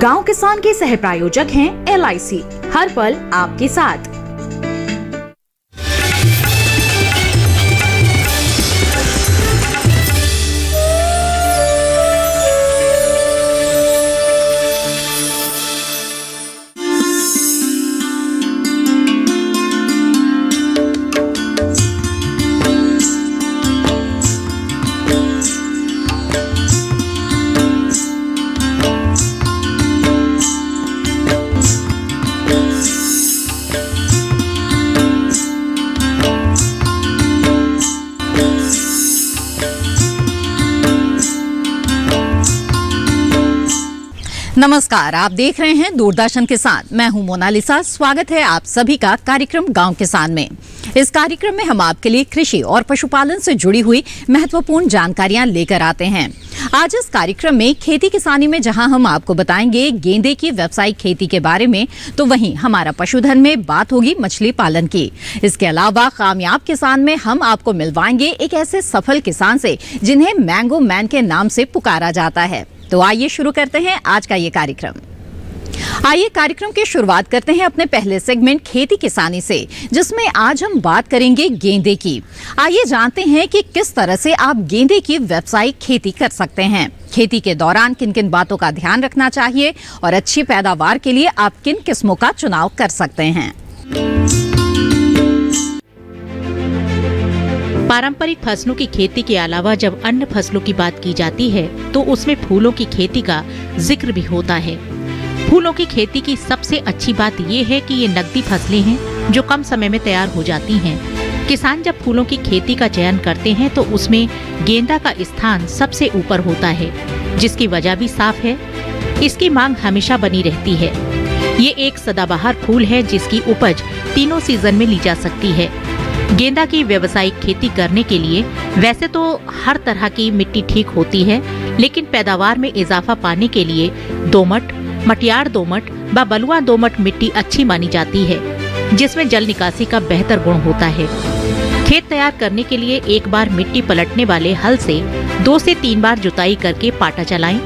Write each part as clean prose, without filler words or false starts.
गांव किसान के सह प्रायोजक हैं LIC, हर पल आपके साथ। नमस्कार, आप देख रहे हैं दूरदर्शन किसान। मैं हूं मोनालिसा। स्वागत है आप सभी का कार्यक्रम गांव किसान में। इस कार्यक्रम में हम आपके लिए कृषि और पशुपालन से जुड़ी हुई महत्वपूर्ण जानकारियां लेकर आते हैं। आज इस कार्यक्रम में खेती किसानी में जहां हम आपको बताएंगे गेंदे की व्यावसायिक खेती के बारे में, तो वहीं हमारा पशुधन में बात होगी मछली पालन की। इसके अलावा कामयाब किसान में हम आपको मिलवाएंगे एक ऐसे सफल किसान से जिन्हें मैंगो मैन के नाम से पुकारा जाता है। तो आइए शुरू करते हैं आज का ये कार्यक्रम। आइए कार्यक्रम की शुरुआत करते हैं अपने पहले सेगमेंट खेती किसानी से, जिसमें आज हम बात करेंगे गेंदे की। आइए जानते हैं कि किस तरह से आप गेंदे की व्यावसायिक खेती कर सकते हैं। खेती के दौरान किन किन बातों का ध्यान रखना चाहिए और अच्छी पैदावार के लिए आप किन किस्मों का चुनाव कर सकते हैं। पारंपरिक फसलों की खेती के अलावा जब अन्य फसलों की बात की जाती है तो उसमें फूलों की खेती का जिक्र भी होता है। फूलों की खेती की सबसे अच्छी बात ये है कि ये नकदी फसलें हैं जो कम समय में तैयार हो जाती हैं। किसान जब फूलों की खेती का चयन करते हैं तो उसमें गेंदा का स्थान सबसे ऊपर होता है, जिसकी वजह भी साफ है, इसकी मांग हमेशा बनी रहती है। ये एक सदाबहार फूल है जिसकी उपज तीनों सीजन में ली जा सकती है। गेंदा की व्यावसायिक खेती करने के लिए वैसे तो हर तरह की मिट्टी ठीक होती है, लेकिन पैदावार में इजाफा पाने के लिए दोमट, मटियार दोमट व बलुआ दोमट मिट्टी अच्छी मानी जाती है, जिसमें जल निकासी का बेहतर गुण होता है। खेत तैयार करने के लिए एक बार मिट्टी पलटने वाले हल से 2 से 3 बार जुताई करके पाटा चलाएं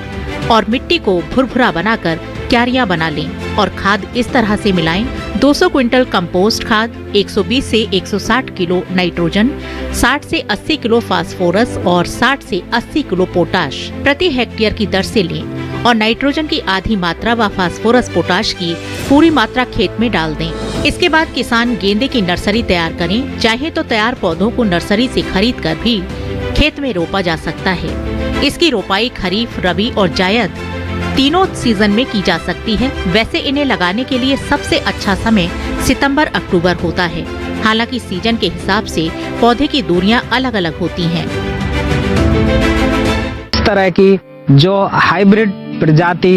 और मिट्टी को भुरभुरा बनाकर क्यारियां बना लें और खाद इस तरह से मिलाएं। 200 क्विंटल कंपोस्ट खाद, 120 से 160 किलो नाइट्रोजन, 60 से 80 किलो फास्फोरस और 60 से 80 किलो पोटाश प्रति हेक्टेयर की दर से लें और नाइट्रोजन की आधी मात्रा व फास्फोरस पोटाश की पूरी मात्रा खेत में डाल दें। इसके बाद किसान गेंदे की नर्सरी तैयार करें। चाहे तो तैयार पौधों को नर्सरी से खरीद कर भी खेत में रोपा जा सकता है। इसकी रोपाई खरीफ, रबी और जायद तीनों सीजन में की जा सकती है। वैसे इन्हें लगाने के लिए सबसे अच्छा समय सितंबर-अक्टूबर होता है। हालांकि सीजन के हिसाब से पौधे की दूरियां अलग अलग होती हैं। इस तरह की जो हाइब्रिड प्रजाति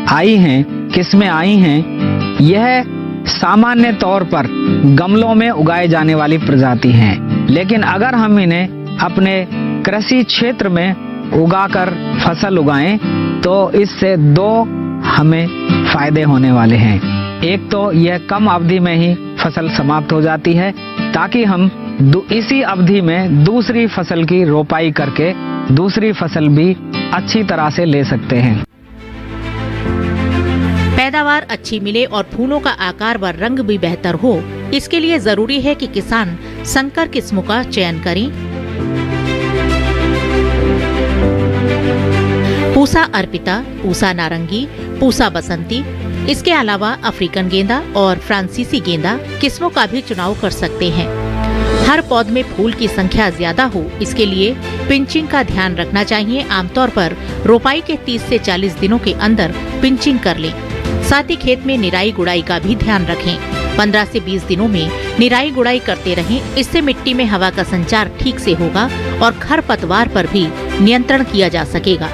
आई हैं, किस्में आई हैं, यह सामान्य तौर पर गमलों में उगाए जाने वाली प्रजाति हैं। लेकिन अगर हम इन्हें अपने कृषि क्षेत्र में उगाकर फसल उगाएं तो इससे 2 हमें फायदे होने वाले हैं। एक तो यह कम अवधि में ही फसल समाप्त हो जाती है, ताकि हम इसी अवधि में दूसरी फसल की रोपाई करके दूसरी फसल भी अच्छी तरह से ले सकते हैं। पैदावार अच्छी मिले और फूलों का आकार व रंग भी बेहतर हो, इसके लिए जरूरी है कि किसान संकर किस्मों का चयन करें। पूसा अर्पिता, पूसा नारंगी, पूसा बसंती, इसके अलावा अफ्रीकन गेंदा और फ्रांसीसी गेंदा किस्मों का भी चुनाव कर सकते हैं। हर पौध में फूल की संख्या ज्यादा हो, इसके लिए पिंचिंग का ध्यान रखना चाहिए। आमतौर पर रोपाई के 30 से 40 दिनों के अंदर पिंचिंग कर लें। साथ ही खेत में निराई गुड़ाई का भी ध्यान रखें। 15 से 20 दिनों में निराई गुड़ाई करते रहें। इससे मिट्टी में हवा का संचार ठीक से होगा और खरपतवार पर भी नियंत्रण किया जा सकेगा।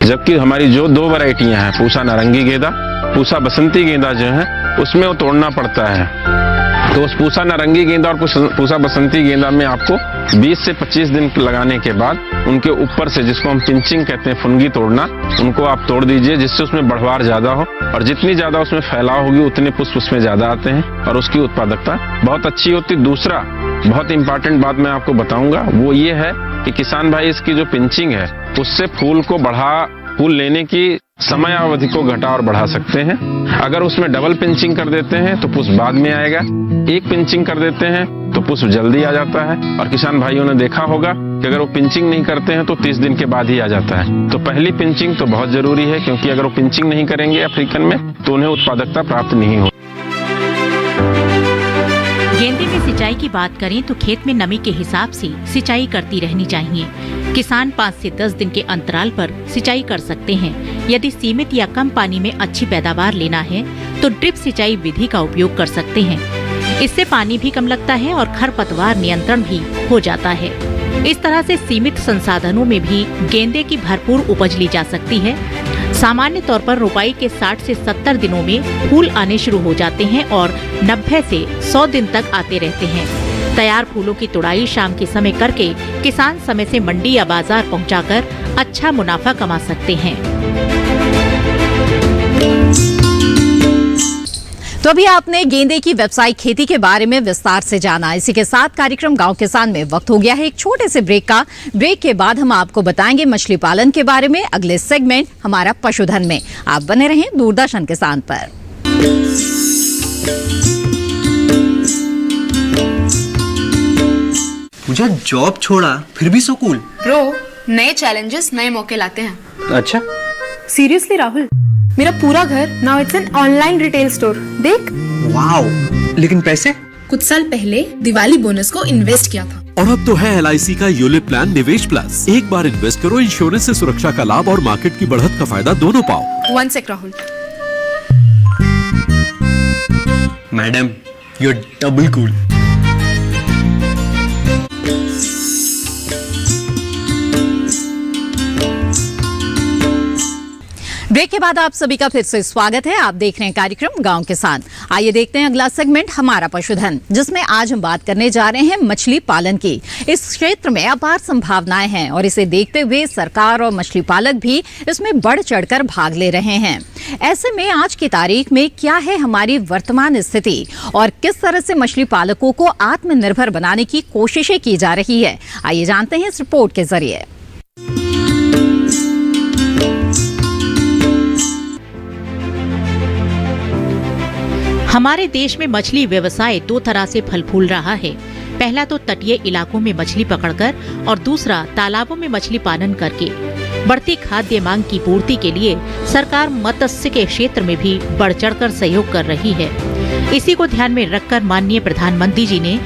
जबकि हमारी जो 2 वैरायटियां हैं, पूसा नारंगी गेंदा, पूसा बसंती गेंदा जो है, उसमें वो तोड़ना पड़ता है। तो उस पूसा नारंगी गेंदा और पूसा बसंती गेंदा में आपको 20 से 25 दिन लगाने के बाद उनके ऊपर से, जिसको हम पिंचिंग कहते हैं, फुनगी तोड़ना, उनको आप तोड़ दीजिए, जिससे उसमें बढ़वार ज्यादा हो और जितनी ज्यादा उसमें फैलाव होगी उतने पुष्प उसमें ज्यादा आते हैं और उसकी उत्पादकता बहुत अच्छी होती। दूसरा बहुत इंपॉर्टेंट बात मैं आपको बताऊंगा, वो ये है कि किसान भाई इसकी जो पिंचिंग है उससे फूल लेने की समयावधि को घटा और बढ़ा सकते हैं। अगर उसमें डबल पिंचिंग कर देते हैं तो पुष्प बाद में आएगा, एक पिंचिंग कर देते हैं तो पुष्प जल्दी आ जाता है। और किसान भाइयों ने देखा होगा कि अगर वो पिंचिंग नहीं करते हैं तो 30 दिन के बाद ही आ जाता है। तो पहली पिंचिंग तो बहुत जरूरी है, क्योंकि अगर वो पिंचिंग नहीं करेंगे अफ्रीकन में तो उन्हें उत्पादकता प्राप्त नहीं होगी। गेंदे में सिंचाई की बात करें तो खेत में नमी के हिसाब से सिंचाई करती रहनी चाहिए। किसान 5 से 10 दिन के अंतराल पर सिंचाई कर सकते हैं। यदि सीमित या कम पानी में अच्छी पैदावार लेना है तो ड्रिप सिंचाई विधि का उपयोग कर सकते हैं। इससे पानी भी कम लगता है और खरपतवार नियंत्रण भी हो जाता है। इस तरह से सीमित संसाधनों में भी गेंदे की भरपूर उपज ली जा सकती है। सामान्य तौर पर रोपाई के 60 से 70 दिनों में फूल आने शुरू हो जाते हैं और 90 से 100 दिन तक आते रहते हैं। तैयार फूलों की तुड़ाई शाम के समय करके किसान समय से मंडी या बाजार पहुंचाकर अच्छा मुनाफा कमा सकते हैं। तो अभी आपने गेंदे की व्यावसायिक खेती के बारे में विस्तार से जाना। इसी के साथ कार्यक्रम गांव किसान में वक्त हो गया है एक छोटे से ब्रेक का। ब्रेक के बाद हम आपको बताएंगे मछली पालन के बारे में अगले सेगमेंट हमारा पशुधन में। आप बने रहें दूरदर्शन किसान पर। मुझे जॉब छोड़ा फिर भी सो कूल। ब्रो, नए चैलेंजेस नए मौके लाते हैं। अच्छा, सीरियसली राहुल, मेरा पूरा घर now it's an online retail store. देख, वाओ, लेकिन पैसे? कुछ साल पहले दिवाली बोनस को इन्वेस्ट किया था। और अब तो है LIC का यूलिप प्लान निवेश प्लस। एक बार इन्वेस्ट करो, इंश्योरेंस से सुरक्षा का लाभ और मार्केट की बढ़त का फायदा दोनों पाओ। 1 sec Rahul. Madam, you are double cool. Break के बाद आप सभी का फिर से स्वागत है। आप देख रहे हैं कार्यक्रम गांव किसान। आइए देखते हैं अगला सेगमेंट हमारा पशुधन, जिसमें आज हम बात करने जा रहे हैं मछली पालन की। इस क्षेत्र में अपार संभावनाएं हैं और इसे देखते हुए सरकार और मछली पालक भी इसमें बढ़ चढ़कर भाग ले रहे हैं। ऐसे में आज की तारीख में क्या है हमारी वर्तमान स्थिति और किस तरह से मछली पालकों को आत्मनिर्भर बनाने की कोशिशें की जा रही है, आइए जानते हैं इस रिपोर्ट के जरिए। हमारे देश में मछली व्यवसाय 2 तरह से फल फूल रहा है। पहला तो तटीय इलाकों में मछली पकड़कर और दूसरा तालाबों में मछली पालन करके। बढ़ती खाद्य मांग की पूर्ति के लिए सरकार मत्स्य के क्षेत्र में भी बढ़ चढ़कर सहयोग कर रही है। इसी को ध्यान में रखकर माननीय प्रधानमंत्री जी ने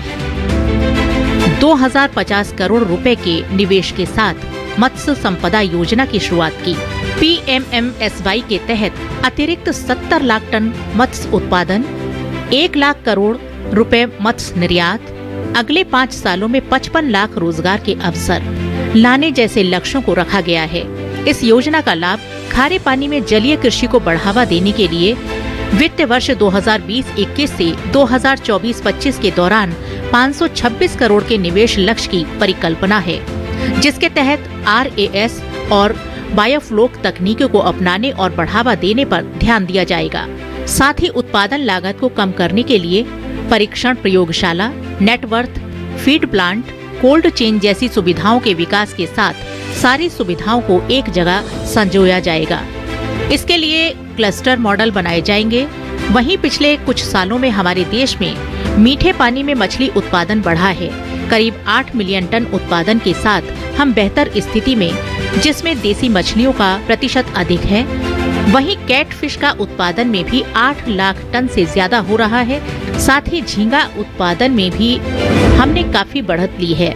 2050 करोड़ रुपए के निवेश के साथ मत्स्य संपदा योजना की शुरुआत की। PMMSY के तहत अतिरिक्त 70 लाख टन मत्स्य उत्पादन, 1 लाख करोड़ रुपए मत्स्य निर्यात, अगले 5 सालों में 55 लाख रोजगार के अवसर लाने जैसे लक्ष्यों को रखा गया है। इस योजना का लाभ खारे पानी में जलीय कृषि को बढ़ावा देने के लिए वित्त वर्ष 2020-21 से 2024-25 के दौरान 526 करोड़ के निवेश लक्ष्य की परिकल्पना है, जिसके तहत RAS और बायोफ्लोक तकनीकों को अपनाने और बढ़ावा देने पर ध्यान दिया जाएगा। साथ ही उत्पादन लागत को कम करने के लिए परीक्षण प्रयोगशाला, net worth, feed plant, cold chain जैसी सुविधाओं के विकास के साथ सारी सुविधाओं को एक जगह संजोया जाएगा। इसके लिए क्लस्टर मॉडल बनाए जाएंगे। वहीं पिछले कुछ सालों में हमारे देश में मीठे पानी में मछली उत्पादन बढ़ा है। करीब 8 मिलियन टन उत्पादन के साथ हम बेहतर स्थिति में, जिसमें देसी मछलियों का प्रतिशत अधिक है। वहीं कैटफिश का उत्पादन में भी 8 लाख टन से ज्यादा हो रहा है। साथ ही झींगा उत्पादन में भी हमने काफी बढ़त ली है।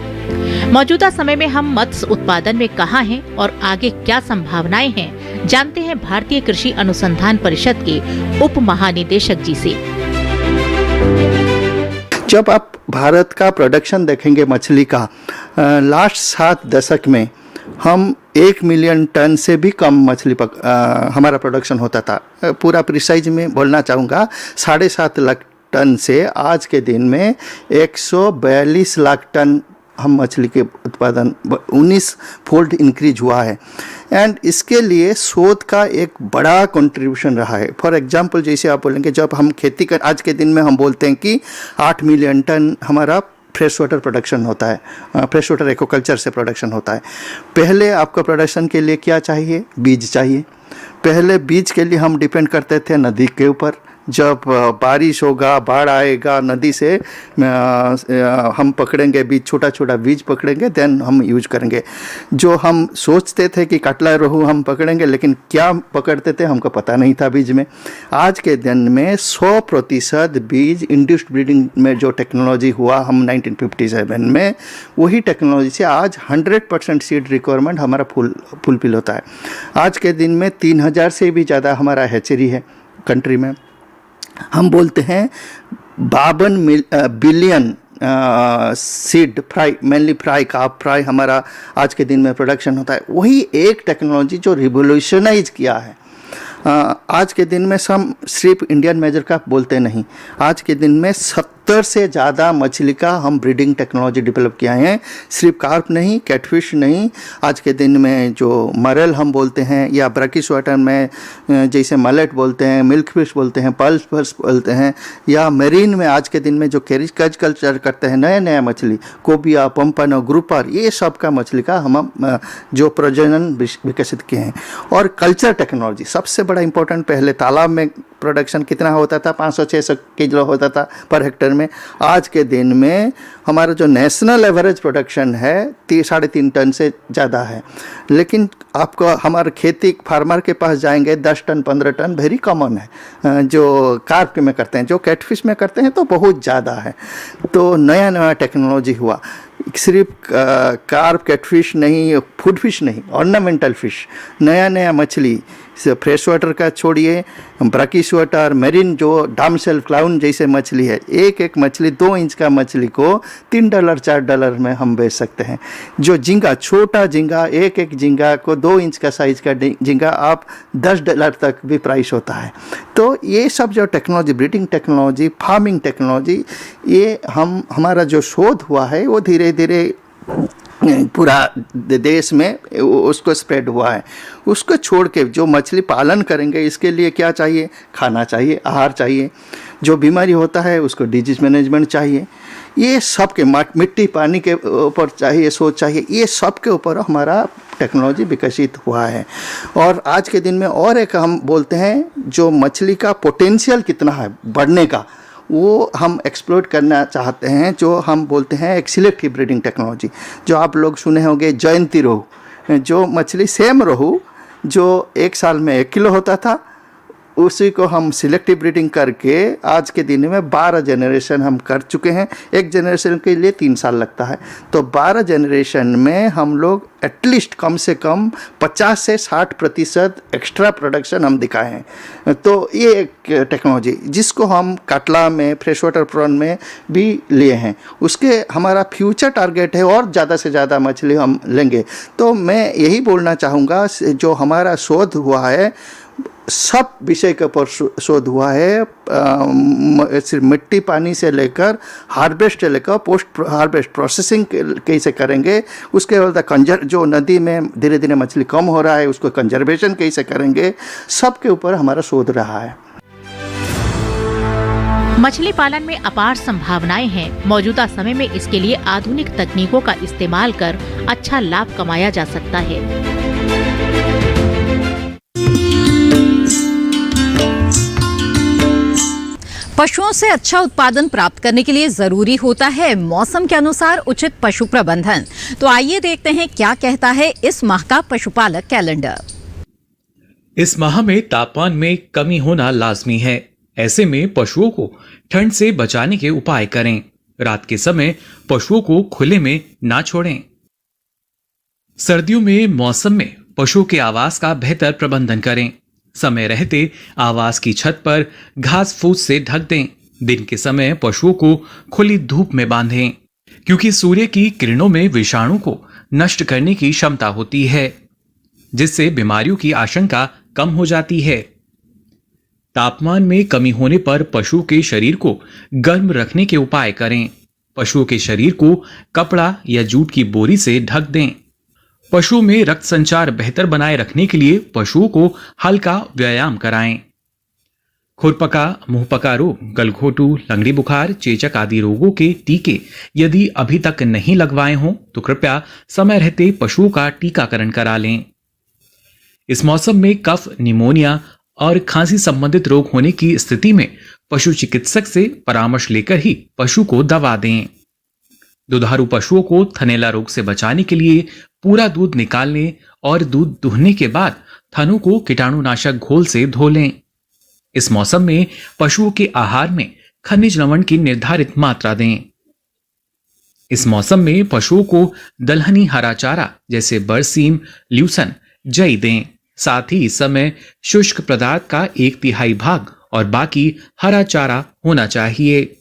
मौजूदा समय में हम मत्स्य उत्पादन में कहाँ हैं और आगे क्या संभावनाएं हैं, जानते हैं भारतीय कृषि अनुसंधान परिषद के उप महानिदेशक जी से। जब आप भारत का प्रोडक्शन देखेंगे मछली का, लास्ट 7 दशक में हम 1 मिलियन टन से भी कम मछली हमारा प्रोडक्शन होता था। पूरा प्रिसाइज में बोलना चाहूँगा, 7.5 लाख टन से आज के दिन में 142 लाख टन हम मछली के उत्पादन 19 फोल्ड इंक्रीज हुआ है। एंड इसके लिए शोध का एक बड़ा कंट्रीब्यूशन रहा है। फॉर एग्जांपल, जैसे आप बोलेंगे, जब हम खेती कर, आज के दिन में हम बोलते हैं कि 8 मिलियन टन हमारा फ्रेश वाटर प्रोडक्शन होता है, फ्रेश वाटर एक्वाकल्चर से प्रोडक्शन होता है। पहले आपका प्रोडक्शन के लिए क्या चाहिए? बीज चाहिए। पहले बीज के लिए हम डिपेंड करते थे नदी के ऊपर। जब बारिश होगा, बाढ़ आएगा, नदी से हम पकड़ेंगे बीज, छोटा छोटा बीज पकड़ेंगे, देन हम यूज करेंगे। जो हम सोचते थे कि कटला रोहू हम पकड़ेंगे, लेकिन क्या पकड़ते थे हमको पता नहीं था बीज में। आज के दिन में 100% बीज इंड्यूस्ड ब्रीडिंग में जो टेक्नोलॉजी हुआ हम 1957 में, वही टेक्नोलॉजी से आज 100% सीड रिक्वायरमेंट हमारा फुलफिल होता है। आज के दिन में 3000 से भी ज़्यादा हमारा हैचरी है कंट्री में। हम बोलते हैं 52 billion seed fry, mainly fry, calf fry हमारा आज के दिन में प्रोडक्शन होता है। वही एक टेक्नोलॉजी जो रिवोल्यूशनाइज किया है। आज के दिन में हम सिर्फ इंडियन मेजर काप बोलते नहीं, आज के दिन में 70 से ज़्यादा मछली का हम ब्रीडिंग टेक्नोलॉजी डेवलप किया है। सिर्फ कार्प नहीं, कैटफिश नहीं, आज के दिन में जो मरेल हम बोलते हैं, या ब्रैकिश वाटर में जैसे मलेट बोलते हैं, मिल्क फिश बोलते हैं, पल्स फिश बोलते हैं, या मेरीन में आज के दिन में जो कैरिज कल्चर करते हैं, नया नया मछली, कोबिया, पंपनो, ग्रुपर, ये सब का मछली का हम जो प्रजनन विकसित किए हैं। और कल्चर टेक्नोलॉजी सबसे बड़ा इंपॉर्टेंट। पहले तालाब में प्रोडक्शन कितना होता था, 500-600 किलो होता था पर हेक्टेयर में। आज के दिन में हमारा जो नेशनल एवरेज प्रोडक्शन है 3.5 टन से ज़्यादा है। लेकिन आपको हमारे खेती फार्मर के पास जाएंगे 10 टन 15 टन वेरी कॉमन है। जो कार्प में करते हैं, जो कैटफिश में करते हैं तो बहुत ज़्यादा है। तो नया नया टेक्नोलॉजी हुआ। सिर्फ कार्प, कैटफिश नहीं, फूड फिश नहीं, ऑर्नामेंटल फिश, नया नया मछली, फ्रेश वाटर का छोड़िए, ब्रैकिश वाटर, मेरीन, जो डामसेल, क्लाउन जैसे मछली है, एक एक मछली 2 इंच का मछली को $3 $4 में हम बेच सकते हैं। जो झींगा, छोटा झींगा, एक एक झींगा को 2 इंच का साइज का झींगा आप $10 तक भी प्राइस होता है। तो ये सब जो technology, breeding technology, farming technology, ये हमारा जो शोध हुआ है वो धीरे धीरे पूरा देश में उसको स्प्रेड हुआ है। उसको छोड़ के जो मछली पालन करेंगे, इसके लिए क्या चाहिए? खाना चाहिए, आहार चाहिए। जो बीमारी होता है उसको डिजीज मैनेजमेंट चाहिए। ये सब के मिट्टी पानी के ऊपर चाहिए, सोच चाहिए, ये सब के ऊपर हमारा टेक्नोलॉजी विकसित हुआ है। और आज के दिन में और एक हम बोलते हैं, जो मछली का पोटेंशियल कितना है बढ़ने का, वो हम एक्सप्लोर करना चाहते हैं। जो हम बोलते हैं एक सिलेक्टिव ब्रीडिंग टेक्नोलॉजी, जो आप लोग सुने होंगे जयंती रोहू, जो मछली सेम रोहू जो 1 साल में 1 किलो होता था, उसी को हम सिलेक्टिव ब्रीडिंग करके आज के दिन में 12 जनरेशन हम कर चुके हैं। एक जनरेशन के लिए 3 साल लगता है, तो 12 जनरेशन में हम लोग एटलीस्ट कम से कम 50 से 60% एक्स्ट्रा प्रोडक्शन हम दिखाए हैं। तो ये एक टेक्नोलॉजी जिसको हम कटला में, फ्रेश वाटर प्रॉन में भी लिए हैं, उसके हमारा फ्यूचर टारगेट है और ज़्यादा से ज़्यादा मछली हम लेंगे। तो मैं यही बोलना चाहूँगा, जो हमारा शोध हुआ है सब विषय के ऊपर शोध हुआ है। सिर्फ मिट्टी पानी से लेकर हार्वेस्ट से लेकर पोस्ट हार्वेस्ट प्रोसेसिंग कैसे करेंगे, उसके बाद जो नदी में धीरे धीरे मछली कम हो रहा है उसको कंजर्वेशन कैसे करेंगे, सब के ऊपर हमारा शोध रहा है। मछली पालन में अपार संभावनाएं हैं। मौजूदा समय में इसके लिए आधुनिक तकनीकों का इस्तेमाल कर अच्छा लाभ कमाया जा सकता है। पशुओं से अच्छा उत्पादन प्राप्त करने के लिए जरूरी होता है मौसम के अनुसार उचित पशु प्रबंधन। तो आइए देखते हैं क्या कहता है इस माह का पशुपालक कैलेंडर। इस माह में तापमान में कमी होना लाजमी है। ऐसे में पशुओं को ठंड से बचाने के उपाय करें। रात के समय पशुओं को खुले में ना छोड़ें। सर्दियों में मौसम में पशुओं के आवास का बेहतर प्रबंधन करें। समय रहते आवास की छत पर घास फूस से ढक दें। दिन के समय पशुओं को खुली धूप में बांधें, क्योंकि सूर्य की किरणों में विषाणु को नष्ट करने की क्षमता होती है, जिससे बीमारियों की आशंका कम हो जाती है। तापमान में कमी होने पर पशु के शरीर को गर्म रखने के उपाय करें। पशुओं के शरीर को कपड़ा या जूट की बोरी से ढक दें। पशुओं में रक्त संचार बेहतर बनाए रखने के लिए पशुओं को हल्का व्यायाम कराएं। खुरपका, मुंहपका रोग, गलघोटू, लंगड़ी बुखार, चेचक आदि रोगों के टीके यदि अभी तक नहीं लगवाए हों तो कृपया समय रहते पशुओं का टीकाकरण करा लें। इस मौसम में कफ, निमोनिया और खांसी संबंधित रोग होने की स्थिति में पशु चिकित्सक से परामर्श लेकर ही पशु को दवा दें। दुधारू पशुओं को थनैला रोग से बचाने के लिए पूरा दूध निकालने और दूध दुहने के बाद थनों को कीटाणुनाशक घोल से धो लें। इस मौसम में पशुओं के आहार में खनिज लवण की निर्धारित मात्रा दें। इस मौसम में पशुओं को दलहनी हरा चारा जैसे बरसीम, ल्यूसन, जई दें। साथ ही इस समय शुष्क पदार्थ का 1/3 भाग और बाकी हरा चारा होना चाहिए।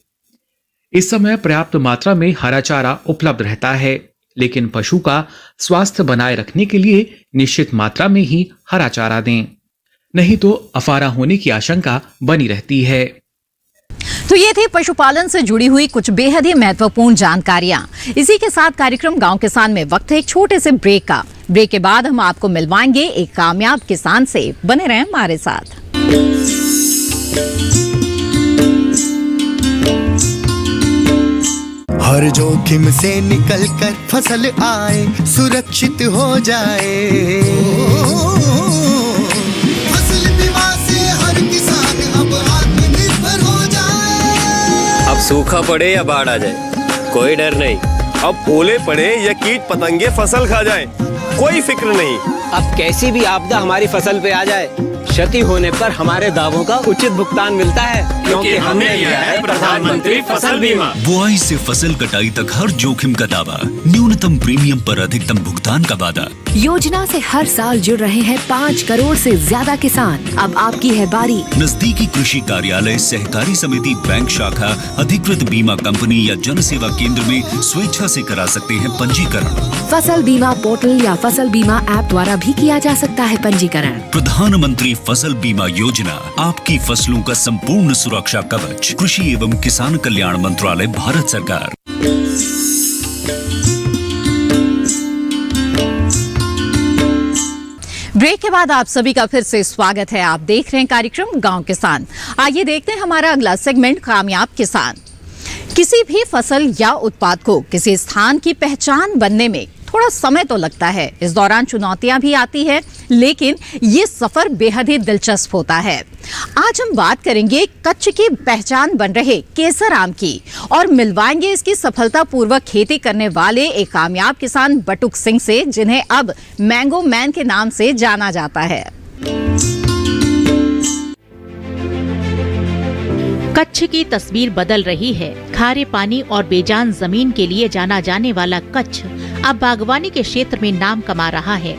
इस समय पर्याप्त मात्रा में हरा चारा उपलब्ध रहता है, लेकिन पशु का स्वास्थ्य बनाए रखने के लिए निश्चित मात्रा में ही हरा चारा दें, नहीं तो अफारा होने की आशंका बनी रहती है। तो ये थी पशुपालन से जुड़ी हुई कुछ बेहद ही महत्वपूर्ण जानकारियां। इसी के साथ कार्यक्रम गांव किसान में वक्त है एक छोटे से ब्रेक का। ब्रेक के बाद हम आपको मिलवाएंगे एक कामयाब किसान से। बने रहें हमारे साथ। हर जोखिम से निकल कर फसल आए, सुरक्षित हो जाए। फसल बीमा से हर किसान अब आत्मनिर्भर हो जाए। अब सूखा पड़े या बाढ़ आ जाए, कोई डर नहीं। अब ओले पड़े या कीट पतंगे फसल खा जाए, कोई फिक्र नहीं। अब कैसी भी आपदा हमारी फसल पे आ जाए, क्षति होने पर हमारे दावों का उचित भुगतान मिलता है, क्योंकि हमने लिया है प्रधानमंत्री फसल बीमा। बुआई से फसल कटाई तक हर जोखिम का दावा, न्यूनतम प्रीमियम पर अधिकतम भुगतान का वादा। योजना से हर साल जुड़ रहे हैं 5 करोड़ से ज्यादा किसान। अब आपकी है बारी। नजदीकी कृषि कार्यालय, सहकारी समिति, बैंक शाखा, अधिकृत बीमा कंपनी या जन सेवा केंद्र में स्वेच्छा से करा सकते हैं पंजीकरण। फसल बीमा पोर्टल या फसल बीमा ऐप द्वारा भी किया जा सकता है पंजीकरण। प्रधानमंत्री फसल बीमा योजना, आपकी फसलों का संपूर्ण सुरक्षा कवच। कृषि एवं किसान कल्याण मंत्रालय, भारत सरकार। ब्रेक के बाद आप सभी का फिर से स्वागत है। आप देख रहे हैं कार्यक्रम गांव किसान। आइए देखते हैं हमारा अगला सेगमेंट, कामयाब किसान। किसी भी फसल या उत्पाद को किसी स्थान की पहचान बनने में थोड़ा समय तो लगता है। इस दौरान चुनौतियां भी आती है, लेकिन ये सफर बेहद ही दिलचस्प होता है। आज हम बात करेंगे कच्छ की पहचान बन रहे केसर आम की और मिलवाएंगे इसकी सफलतापूर्वक खेती करने वाले एक कामयाब किसान बटुक सिंह से, जिन्हें अब मैंगो मैन के नाम से जाना जाता है। कच्छ की तस्वीर बदल रही है। खारे पानी और बेजान जमीन के लिए जाना जाने वाला कच्छ अब बागवानी के क्षेत्र में नाम कमा रहा है।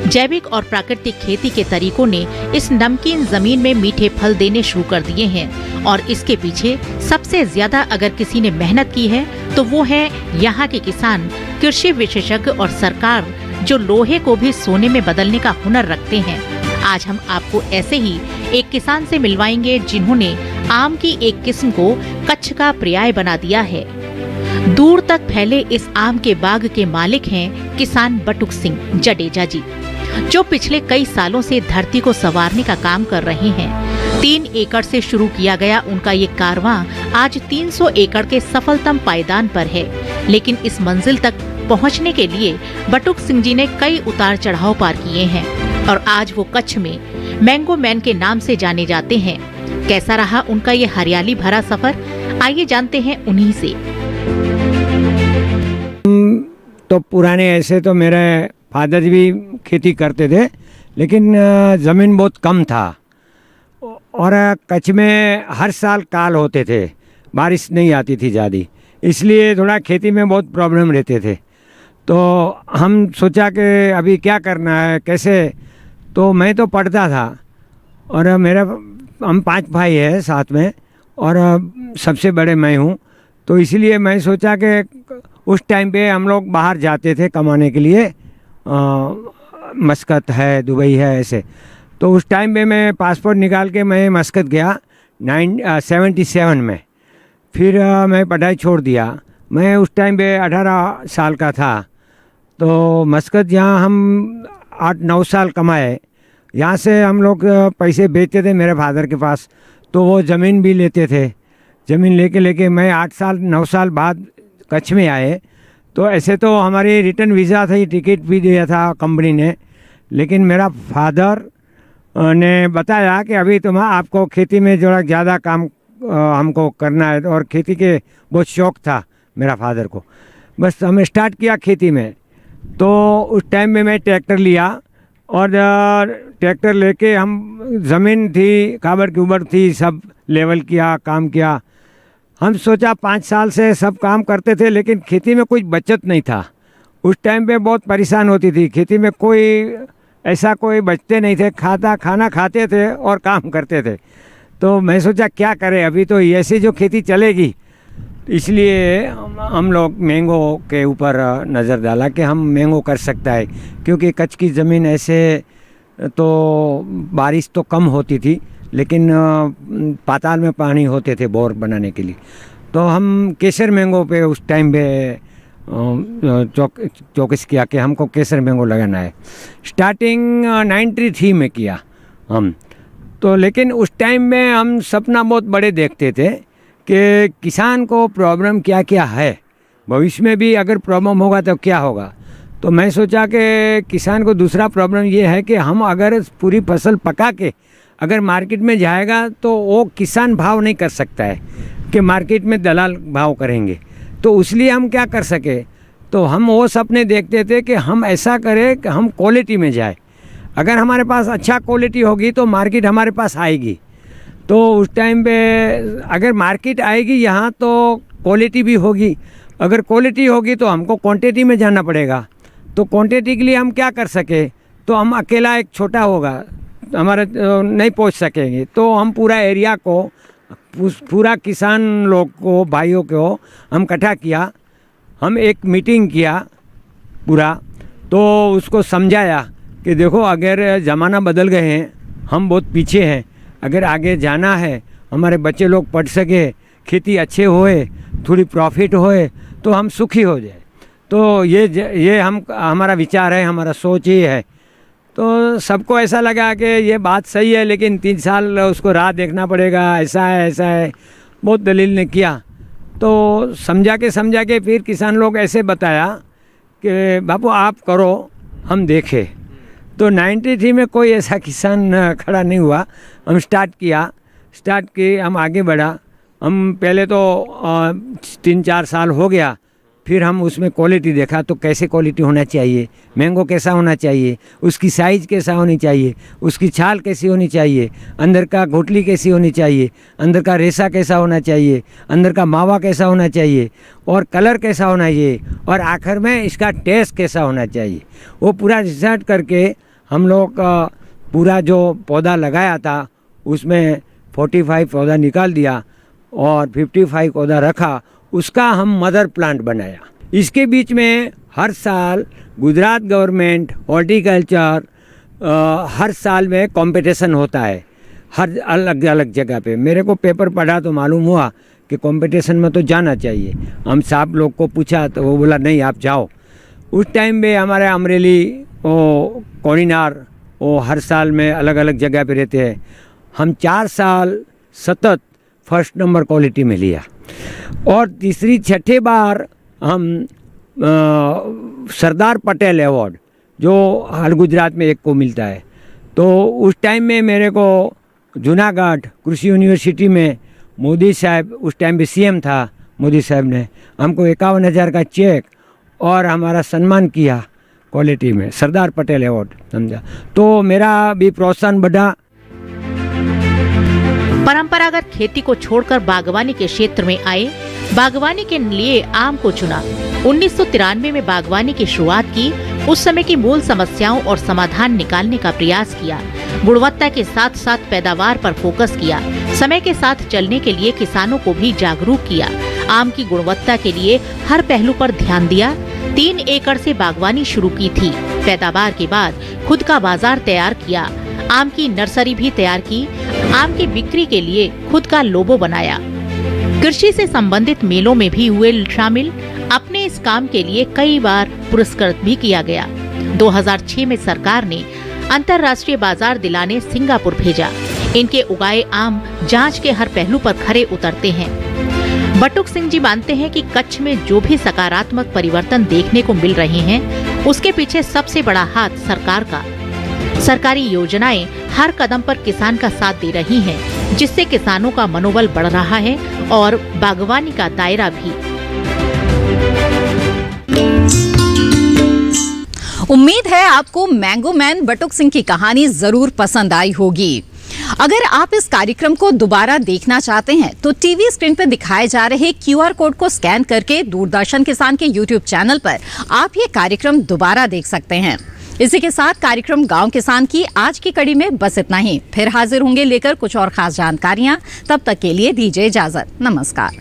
जैविक और प्राकृतिक खेती के तरीकों ने इस नमकीन जमीन में मीठे फल देने शुरू कर दिए हैं और इसके पीछे सबसे ज्यादा अगर किसी ने मेहनत की है तो वो है यहाँ के किसान, कृषि विशेषज्ञ और सरकार, जो लोहे को भी सोने में बदलने का हुनर रखते हैं। आज हम आपको ऐसे ही एक किसान से मिलवाएंगे जिन्होंने आम की एक किस्म को कच्छ का पर्याय बना दिया है। दूर तक फैले इस आम के बाग के मालिक हैं किसान बटुक सिंह जडेजा जी, जो पिछले कई सालों से धरती को संवारने का काम कर रहे हैं। 3 एकड़ से शुरू किया गया उनका ये कारवां आज 300 एकड़ के सफलतम पायदान पर है। लेकिन इस मंजिल तक पहुंचने के लिए बटुक सिंह जी ने कई उतार चढ़ाव पार किए हैं और आज वो कच्छ में मैंगो मैन के नाम से जाने जाते हैं। कैसा रहा उनका ये हरियाली भरा सफर, आइए जानते हैं उन्हीं से। तो पुराने ऐसे तो मेरे फादर भी खेती करते थे, लेकिन ज़मीन बहुत कम था और कच्छ में हर साल काल होते थे, बारिश नहीं आती थी ज़्यादा, इसलिए थोड़ा खेती में बहुत प्रॉब्लम रहते थे। तो हम सोचा कि अभी क्या करना है, कैसे। तो मैं तो पढ़ता था और हम 5 भाई हैं साथ में और सबसे बड़े मैं हूँ। तो इसलिए मैं सोचा कि उस टाइम पे हम लोग बाहर जाते थे कमाने के लिए, मस्कत है, दुबई है, ऐसे। तो उस टाइम पे मैं पासपोर्ट निकाल के मैं मस्कत गया 77 में। फिर मैं पढ़ाई छोड़ दिया। मैं उस टाइम पे 18 साल का था। तो मस्कत जहाँ हम 8-9 साल कमाए, यहाँ से हम लोग पैसे बेचते थे मेरे फादर के पास, तो वो ज़मीन भी लेते थे। ज़मीन लेके मैं 8-9 साल बाद कच्छ में आए। तो ऐसे तो हमारी रिटर्न वीज़ा थी, टिकट भी दिया था कंपनी ने, लेकिन मेरा फादर ने बताया कि अभी आपको खेती में जो ज़्यादा काम हमको करना है, और खेती के बहुत शौक़ था मेरा फादर को। बस हमें स्टार्ट किया खेती में। तो उस टाइम में मैं ट्रैक्टर लिया, और ट्रैक्टर लेके हम, ज़मीन थी काबर की उबर थी, सब लेवल किया, काम किया। हम सोचा 5 साल से सब काम करते थे, लेकिन खेती में कुछ बचत नहीं था। उस टाइम पे बहुत परेशान होती थी खेती में, कोई बचते नहीं थे, खाना खाते थे और काम करते थे। तो मैं सोचा क्या करें, अभी तो ऐसे जो खेती चलेगी, इसलिए हम लोग मैंगो के ऊपर नज़र डाला कि हम मैंगो कर सकता है, क्योंकि कच्छ की ज़मीन ऐसे तो बारिश तो कम होती थी, लेकिन पाताल में पानी होते थे बोर बनाने के लिए। तो हम केसर मैंगो पे उस टाइम पे चौकस किया कि हमको केसर मैंगो लगाना है। स्टार्टिंग 93 में किया हम तो, लेकिन उस टाइम में हम सपना बहुत बड़े देखते थे कि किसान को प्रॉब्लम क्या क्या है, भविष्य में भी अगर प्रॉब्लम होगा तो क्या होगा। तो मैं सोचा कि किसान को दूसरा प्रॉब्लम ये है कि हम अगर पूरी फसल पका के अगर मार्केट में जाएगा तो वो किसान भाव नहीं कर सकता है कि मार्केट में दलाल भाव करेंगे। तो इसलिए हम क्या कर सके, तो हम वो सपने देखते थे कि हम ऐसा करें कि हम क्वालिटी में जाए। अगर हमारे पास अच्छा क्वालिटी होगी तो मार्केट हमारे पास आएगी। तो उस टाइम पे अगर मार्केट आएगी यहाँ तो क्वालिटी भी होगी, अगर क्वालिटी होगी तो हमको क्वांटिटी में जाना पड़ेगा। तो क्वांटिटी के लिए हम क्या कर सके, तो हम अकेला एक छोटा होगा हमारे नहीं पहुँच सकेंगे। तो हम पूरा एरिया को, पूरा किसान लोग को, भाइयों को हम इकट्ठा किया, हम एक मीटिंग किया पूरा। तो उसको समझाया कि देखो अगर ज़माना बदल गए हैं, हम बहुत पीछे हैं, अगर आगे जाना है, हमारे बच्चे लोग पढ़ सके, खेती अच्छे होए, थोड़ी प्रॉफिट होए, तो हम सुखी हो जाए। तो ये हमारा विचार है, हमारा सोच ये है। तो सबको ऐसा लगा कि ये बात सही है, लेकिन 3 साल उसको राह देखना पड़ेगा, ऐसा है। बहुत दलील ने किया। तो समझा के फिर किसान लोग ऐसे बताया कि बापू आप करो, हम देखें। तो 93 में कोई ऐसा किसान खड़ा नहीं हुआ। हम स्टार्ट किए, हम आगे बढ़ा। हम पहले तो 3-4 साल हो गया, फिर हम उसमें क्वालिटी देखा, तो कैसे क्वालिटी होना चाहिए, मैंगो कैसा होना चाहिए, उसकी साइज़ कैसा होनी चाहिए, उसकी छाल कैसी होनी चाहिए, अंदर का घोटली कैसी होनी चाहिए, अंदर का रेशा कैसा होना चाहिए, अंदर का मावा कैसा होना चाहिए, और कलर कैसा होना चाहिए, और आखिर में इसका टेस्ट कैसा होना चाहिए। वो पूरा रिसर्च करके हम लोग पूरा जो पौधा लगाया था उसमें 45 पौधा निकाल दिया और 55 पौधा रखा, उसका हम मदर प्लांट बनाया। इसके बीच में हर साल गुजरात गवर्नमेंट हॉर्टिकल्चर हर साल में कंपटीशन होता है, हर अलग अलग जगह पे। मेरे को पेपर पढ़ा तो मालूम हुआ कि कंपटीशन में तो जाना चाहिए। हम साहब लोग को पूछा तो वो बोला नहीं आप जाओ। उस टाइम में हमारे अमरेली वो कोड़ीनार वो हर साल में अलग अलग जगह पे रहते हैं। हम 4 साल सतत फर्स्ट नंबर क्वालिटी में लिया, और तीसरी छठे बार हम सरदार पटेल अवार्ड जो हर गुजरात में एक को मिलता है। तो उस टाइम में मेरे को जूनागढ़ कृषि यूनिवर्सिटी में मोदी साहब, उस टाइम पे सीएम था मोदी साहब ने, हमको 51,000 का चेक और हमारा सम्मान किया क्वालिटी में, सरदार पटेल अवार्ड समझा। तो मेरा भी प्रोत्साहन बढ़ा। परंपरागत खेती को छोड़कर बागवानी के क्षेत्र में आए, बागवानी के लिए आम को चुना। 1993 में बागवानी की शुरुआत की। उस समय की मूल समस्याओं और समाधान निकालने का प्रयास किया। गुणवत्ता के साथ साथ पैदावार पर फोकस किया। समय के साथ चलने के लिए किसानों को भी जागरूक किया। आम की गुणवत्ता के लिए हर पहलू पर ध्यान दिया। 3 एकड़ से बागवानी शुरू की थी। पैदावार के बाद खुद का बाजार तैयार किया। आम की नर्सरी भी तैयार की। आम की बिक्री के लिए खुद का लोगो बनाया। कृषि से संबंधित मेलों में भी हुए शामिल। अपने इस काम के लिए कई बार पुरस्कृत भी किया गया। 2006 में सरकार ने अंतर्राष्ट्रीय बाजार दिलाने सिंगापुर भेजा। इनके उगाए आम जांच के हर पहलू पर खरे उतरते हैं। बटुक सिंह जी मानते हैं कि कच्छ में जो भी सकारात्मक परिवर्तन देखने को मिल रहे हैं, उसके पीछे सबसे बड़ा हाथ सरकार का। सरकारी योजनाएं हर कदम पर किसान का साथ दे रही हैं, जिससे किसानों का मनोबल बढ़ रहा है और बागवानी का दायरा भी। उम्मीद है आपको मैंगो मैन बटुक सिंह की कहानी जरूर पसंद आई होगी। अगर आप इस कार्यक्रम को दोबारा देखना चाहते हैं तो टीवी स्क्रीन पर दिखाए जा रहे QR कोड को स्कैन करके दूरदर्शन किसान के YouTube चैनल पर आप ये कार्यक्रम दोबारा देख सकते हैं। इसी के साथ कार्यक्रम गांव किसान की आज की कड़ी में बस इतना ही। फिर हाजिर होंगे लेकर कुछ और खास जानकारियां। तब तक के लिए दीजिए इजाजत। नमस्कार।